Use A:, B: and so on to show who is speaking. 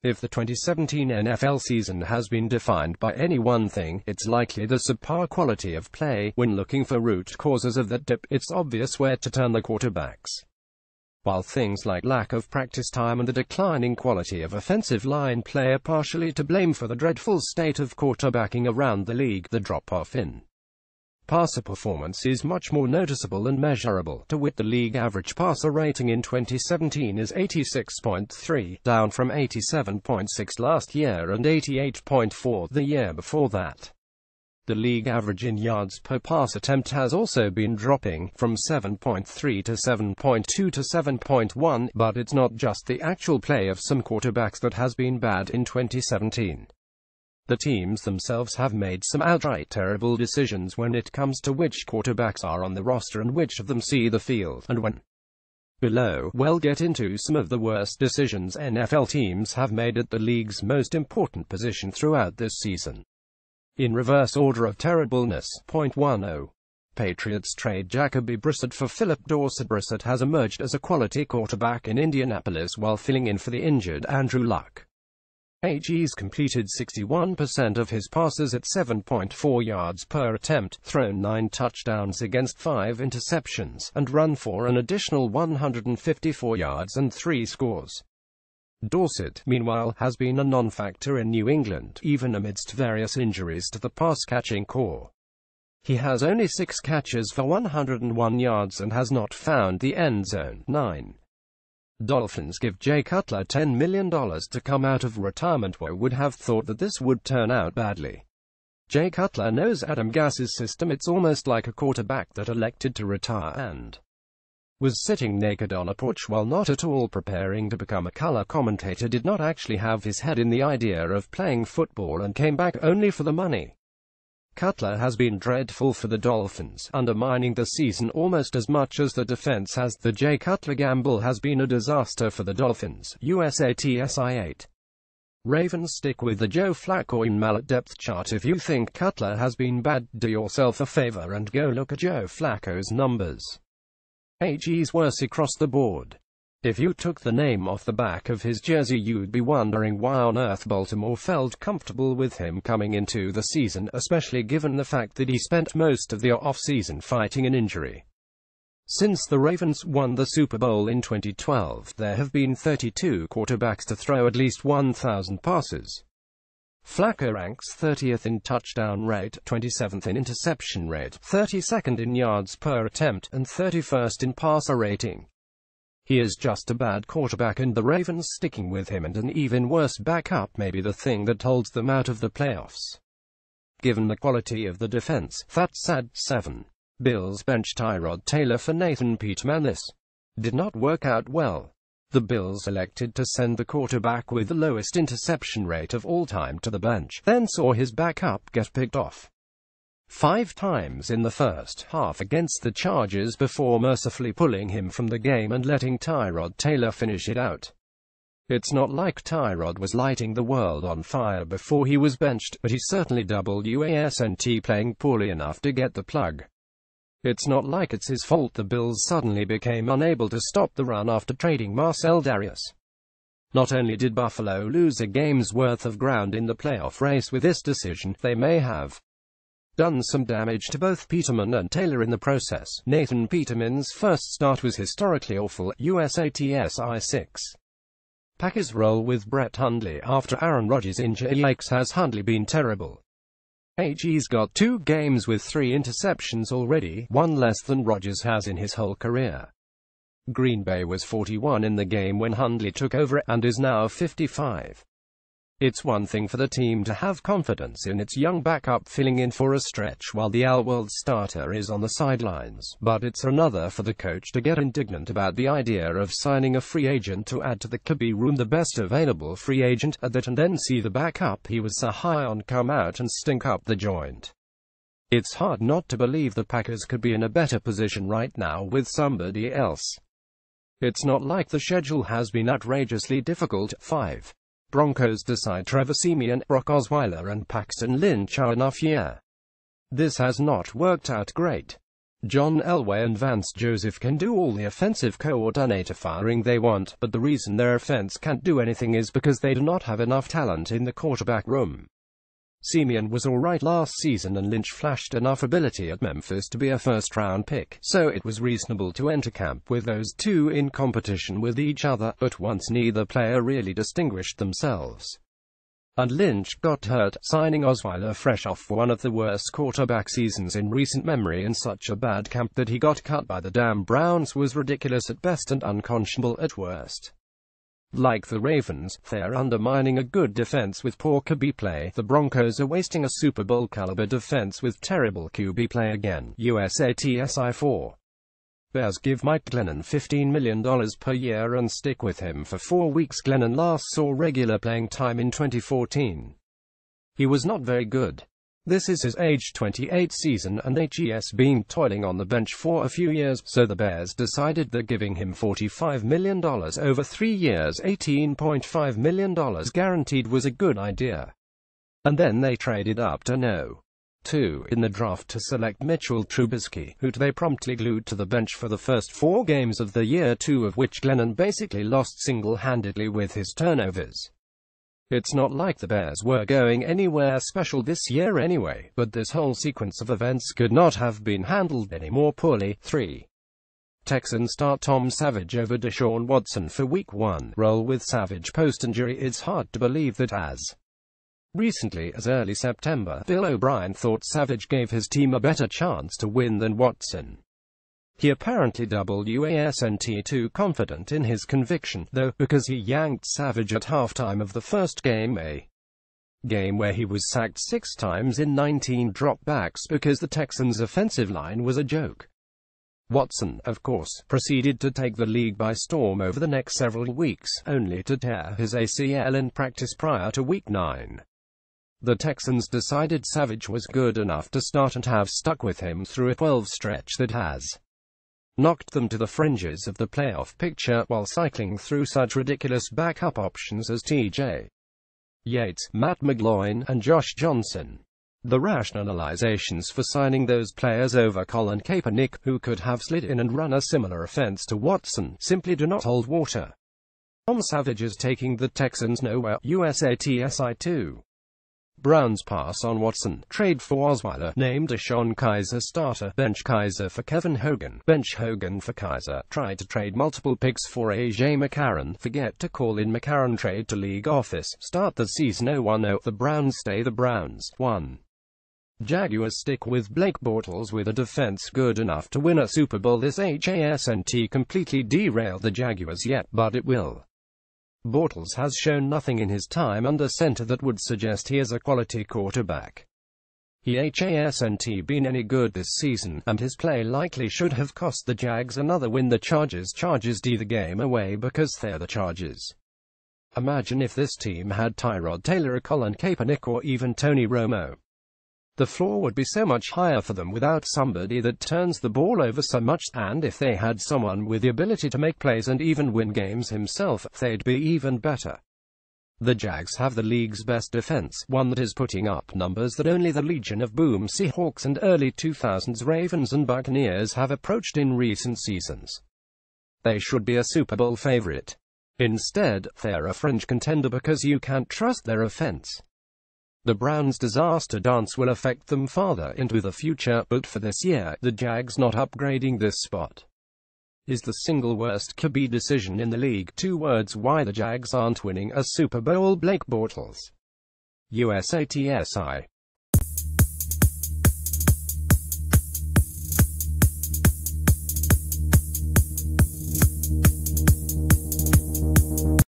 A: If the 2017 NFL season has been defined by any one thing, it's likely the subpar quality of play. When looking for root causes of that dip, it's obvious where to turn the quarterbacks. While things like lack of practice time and the declining quality of offensive line play are partially to blame for the dreadful state of quarterbacking around the league, the drop-off in passer performance is much more noticeable and measurable. To wit, the league average passer rating in 2017 is 86.3, down from 87.6 last year and 88.4 the year before that. The league average in yards per pass attempt has also been dropping, from 7.3 to 7.2 to 7.1, but it's not just the actual play of some quarterbacks that has been bad in 2017. The teams themselves have made some outright terrible decisions when it comes to which quarterbacks are on the roster and which of them see the field, and when. Below, we'll get into some of the worst decisions NFL teams have made at the league's most important position throughout this season. In reverse order of terribleness. Point 10. Patriots trade Jacoby Brissett for Philip Dorsett. Brissett has emerged as a quality quarterback in Indianapolis while filling in for the injured Andrew Luck. He's completed 61% of his passes at 7.4 yards per attempt, thrown 9 touchdowns against 5 interceptions, and run for an additional 154 yards and 3 scores. Dorsett, meanwhile, has been a non-factor in New England, even amidst various injuries to the pass-catching core. He has only 6 catches for 101 yards and has not found the end zone. 9. Dolphins give Jay Cutler $10 million to come out of retirement. One would have thought that this would turn out badly. Jay Cutler knows Adam Gase's system. It's almost like a quarterback that elected to retire and was sitting naked on a porch while not at all preparing to become a color commentator, did not actually have his head in the idea of playing football, and came back only for the money. Cutler has been dreadful for the Dolphins, undermining the season almost as much as the defense has. The Jay Cutler gamble has been a disaster for the Dolphins. USATSI 8. Ravens stick with the Joe Flacco in mallet depth chart. If you think Cutler has been bad, do yourself a favor and go look at Joe Flacco's numbers. He's worse across the board. If you took the name off the back of his jersey, you'd be wondering why on earth Baltimore felt comfortable with him coming into the season, especially given the fact that he spent most of the offseason fighting an injury. Since the Ravens won the Super Bowl in 2012, there have been 32 quarterbacks to throw at least 1,000 passes. Flacco ranks 30th in touchdown rate, 27th in interception rate, 32nd in yards per attempt, and 31st in passer rating. He is just a bad quarterback, and the Ravens sticking with him and an even worse backup may be the thing that holds them out of the playoffs. Given the quality of the defense, that's sad. 7. Bills bench Tyrod Taylor for Nathan Peterman. This did not work out well. The Bills elected to send the quarterback with the lowest interception rate of all time to the bench, then saw his backup get picked off 5 times in the first half against the Chargers before mercifully pulling him from the game and letting Tyrod Taylor finish it out. It's not like Tyrod was lighting the world on fire before he was benched, but he certainly wasn't playing poorly enough to get the plug. It's not like it's his fault the Bills suddenly became unable to stop the run after trading Marcell Dareus. Not only did Buffalo lose a game's worth of ground in the playoff race with this decision, they may have done some damage to both Peterman and Taylor in the process. Nathan Peterman's first start was historically awful. USATSI 6. Packers roll with Brett Hundley after Aaron Rodgers' injury. Yikes, has Hundley been terrible? He's got 2 games with 3 interceptions already, 1 less than Rodgers has in his whole career. Green Bay was 41 in the game when Hundley took over, and is now 55. It's one thing for the team to have confidence in its young backup filling in for a stretch while the all-world starter is on the sidelines, but it's another for the coach to get indignant about the idea of signing a free agent to add to the QB room, the best available free agent at that, and then see the backup he was so high on come out and stink up the joint. It's hard not to believe the Packers could be in a better position right now with somebody else. It's not like the schedule has been outrageously difficult. 5. Broncos decide Trevor Siemian, Brock Osweiler and Paxton Lynch are enough. Yeah. This has not worked out great. John Elway and Vance Joseph can do all the offensive coordinator firing they want, but the reason their offense can't do anything is because they do not have enough talent in the quarterback room. Siemian was alright last season and Lynch flashed enough ability at Memphis to be a first-round pick, so it was reasonable to enter camp with those two in competition with each other, but once neither player really distinguished themselves, and Lynch got hurt, signing Osweiler fresh off one of the worst quarterback seasons in recent memory in such a bad camp that he got cut by the damn Browns was ridiculous at best and unconscionable at worst. Like the Ravens, they're undermining a good defense with poor QB play. The Broncos are wasting a Super Bowl caliber defense with terrible QB play again. USATSI 4. Bears give Mike Glennon $15 million per year and stick with him for 4 weeks. Glennon last saw regular playing time in 2014. He was not very good. This is his age 28 season and HE's been toiling on the bench for a few years, so the Bears decided that giving him $45 million over 3 years, $18.5 million guaranteed, was a good idea. And then they traded up to No. 2 in the draft to select Mitchell Trubisky, who they promptly glued to the bench for the first 4 games of the year, 2 of which Glennon basically lost single-handedly with his turnovers. It's not like the Bears were going anywhere special this year anyway, but this whole sequence of events could not have been handled any more poorly. 3. Texans start Tom Savage over Deshaun Watson for Week 1. Roll with Savage post-injury. It's hard to believe that as recently as early September, Bill O'Brien thought Savage gave his team a better chance to win than Watson. He apparently wasn't too confident in his conviction, though, because he yanked Savage at halftime of the first game, a game where he was sacked 6 times in 19 dropbacks because the Texans' offensive line was a joke. Watson, of course, proceeded to take the league by storm over the next several weeks, only to tear his ACL in practice prior to Week 9. The Texans decided Savage was good enough to start and have stuck with him through a 12 stretch that has knocked them to the fringes of the playoff picture, while cycling through such ridiculous backup options as T.J. Yates, Matt McGloin, and Josh Johnson. The rationalizations for signing those players over Colin Kaepernick, who could have slid in and run a similar offense to Watson, simply do not hold water. Tom Savage is taking the Texans nowhere. USATSI 2. Browns pass on Watson, trade for Osweiler, named DeShone Kizer starter, bench Kizer for Kevin Hogan, bench Hogan for Kizer, try to trade multiple picks for A.J. McCarron, forget to call in McCarron, trade to league office, start the season 0-1-0, the Browns stay the Browns. 1. Jaguars stick with Blake Bortles with a defense good enough to win a Super Bowl. This hasn't completely derailed the Jaguars yet, but it will. Bortles has shown nothing in his time under center that would suggest he is a quality quarterback. He hasn't been any good this season, and his play likely should have cost the Jags another win. The Chargers D the game away because they're the Chargers. Imagine if this team had Tyrod Taylor, Colin Kaepernick, or even Tony Romo. The floor would be so much higher for them without somebody that turns the ball over so much, and if they had someone with the ability to make plays and even win games himself, they'd be even better. The Jags have the league's best defense, one that is putting up numbers that only the Legion of Boom Seahawks and early 2000s Ravens and Buccaneers have approached in recent seasons. They should be a Super Bowl favorite. Instead, they're a fringe contender because you can't trust their offense. The Browns' disaster dance will affect them farther into the future, but for this year, the Jags not upgrading this spot is the single worst QB decision in the league. 2 words why the Jags aren't winning a Super Bowl. Blake Bortles. USATSI